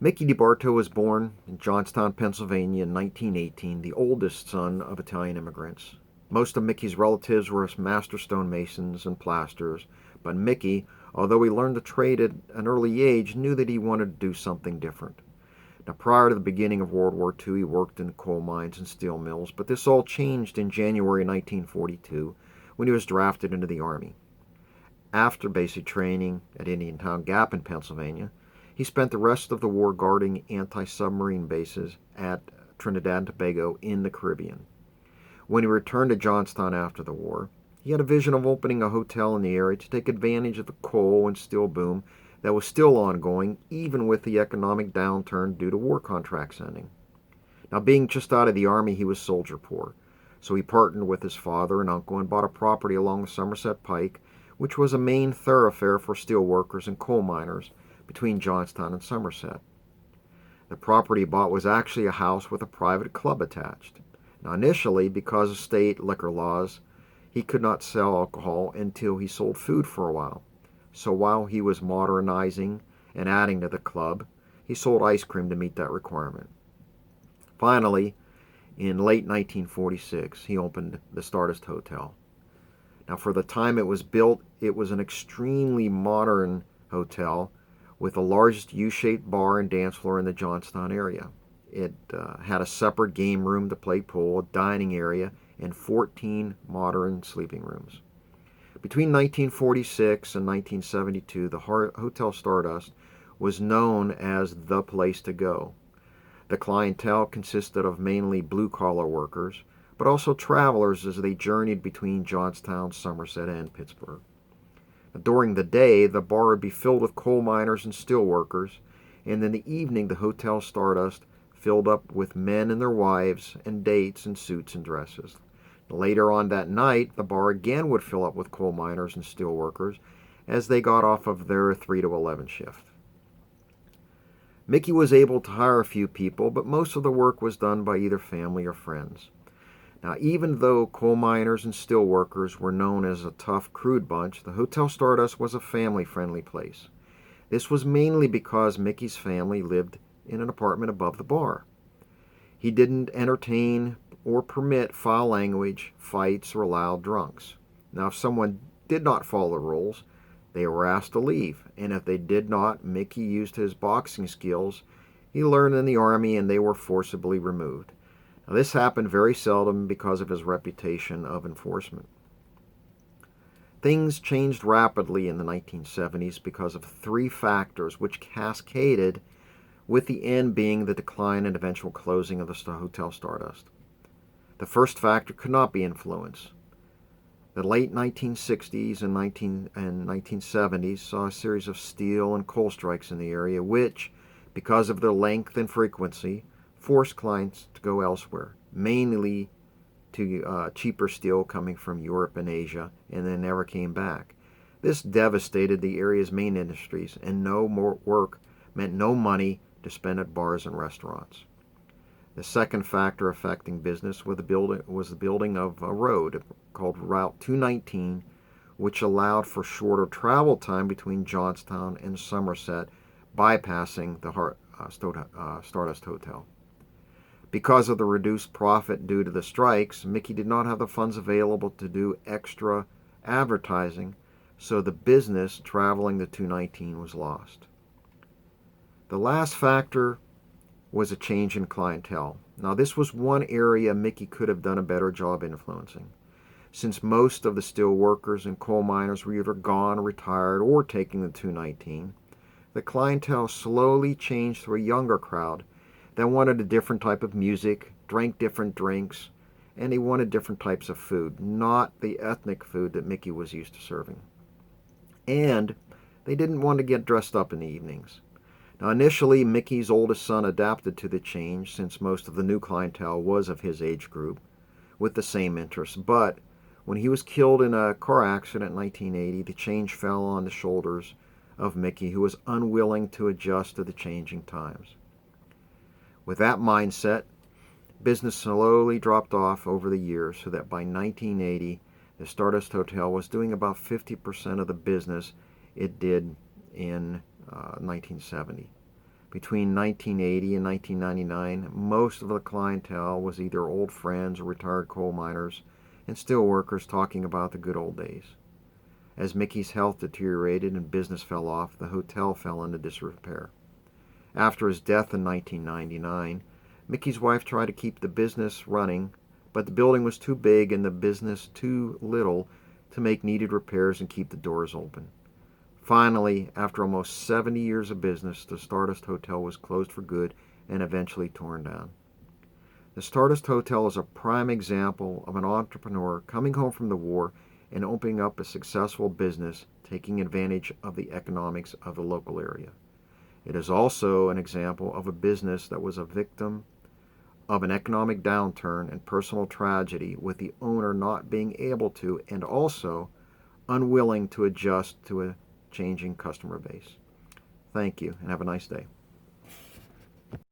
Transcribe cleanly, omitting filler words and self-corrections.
Mickey DeBarto was born in Johnstown, Pennsylvania in 1918, the oldest son of Italian immigrants. Most of Mickey's relatives were master stonemasons and plasters, but Mickey, although he learned the trade at an early age, knew that he wanted to do something different. Now, prior to the beginning of World War II, he worked in coal mines and steel mills, but this all changed in January 1942 when he was drafted into the Army. After basic training at Indiantown Gap in Pennsylvania, he spent the rest of the war guarding anti-submarine bases at Trinidad and Tobago in the Caribbean. When he returned to Johnstown after the war, he had a vision of opening a hotel in the area to take advantage of the coal and steel boom that was still ongoing even with the economic downturn due to war contracts ending. Now, being just out of the Army, he was soldier poor, so he partnered with his father and uncle and bought a property along the Somerset Pike, which was a main thoroughfare for steel workers and coal miners between Johnstown and Somerset. The property he bought was actually a house with a private club attached. Now, initially, because of state liquor laws, he could not sell alcohol until he sold food for a while. So while he was modernizing and adding to the club, he sold ice cream to meet that requirement. Finally, in late 1946, he opened the Stardust Hotel. Now, for the time it was built, it was an extremely modern hotel with the largest U-shaped bar and dance floor in the Johnstown area. It had a separate game room to play pool, a dining area, and 14 modern sleeping rooms. Between 1946 and 1972, the Hotel Stardust was known as the place to go. The clientele consisted of mainly blue-collar workers, but also travelers as they journeyed between Johnstown, Somerset, and Pittsburgh. During the day, the bar would be filled with coal miners and steel workers, and in the evening, the Hotel Stardust filled up with men and their wives and dates in suits and dresses. Later on that night, the bar again would fill up with coal miners and steel workers as they got off of their 3 to 11 shift. Mickey was able to hire a few people, but most of the work was done by either family or friends. Now, even though coal miners and steel workers were known as a tough, crude bunch, the Hotel Stardust was a family-friendly place. This was mainly because Mickey's family lived in an apartment above the bar. He didn't entertain or permit foul language, fights, or loud drunks. Now, if someone did not follow the rules, they were asked to leave, and if they did not, Mickey used his boxing skills he learned in the Army and they were forcibly removed. Now, this happened very seldom because of his reputation of enforcement. Things changed rapidly in the 1970s because of three factors which cascaded, with the end being the decline and eventual closing of the Hotel Stardust. The first factor could not be influence. The late 1960s and 1970s saw a series of steel and coal strikes in the area, which, because of their length and frequency, forced clients to go elsewhere, mainly to cheaper steel coming from Europe and Asia, and then never came back. This devastated the area's main industries, and no more work meant no money to spend at bars and restaurants. The second factor affecting business was the building of a road called Route 219, which allowed for shorter travel time between Johnstown and Somerset, bypassing the Stardust Hotel. Because of the reduced profit due to the strikes, Mickey did not have the funds available to do extra advertising, so the business traveling the 219 was lost. The last factor was a change in clientele. Now, this was one area Mickey could have done a better job influencing. Since most of the steel workers and coal miners were either gone, retired, or taking the 219, the clientele slowly changed to a younger crowd that wanted a different type of music, drank different drinks, and they wanted different types of food, not the ethnic food that Mickey was used to serving. And they didn't want to get dressed up in the evenings. Now, initially, Mickey's oldest son adapted to the change since most of the new clientele was of his age group with the same interests. But when he was killed in a car accident in 1980, the change fell on the shoulders of Mickey, who was unwilling to adjust to the changing times. With that mindset, business slowly dropped off over the years so that by 1980, the Stardust Hotel was doing about 50% of the business it did in 1970. Between 1980 and 1999, most of the clientele was either old friends or retired coal miners and steel workers talking about the good old days. As Mickey's health deteriorated and business fell off, the hotel fell into disrepair. After his death in 1999, Mickey's wife tried to keep the business running, but the building was too big and the business too little to make needed repairs and keep the doors open. Finally, after almost 70 years of business, the Stardust Hotel was closed for good and eventually torn down. The Stardust Hotel is a prime example of an entrepreneur coming home from the war and opening up a successful business, taking advantage of the economics of the local area. It is also an example of a business that was a victim of an economic downturn and personal tragedy, with the owner not being able to and also unwilling to adjust to a changing customer base. Thank you and have a nice day.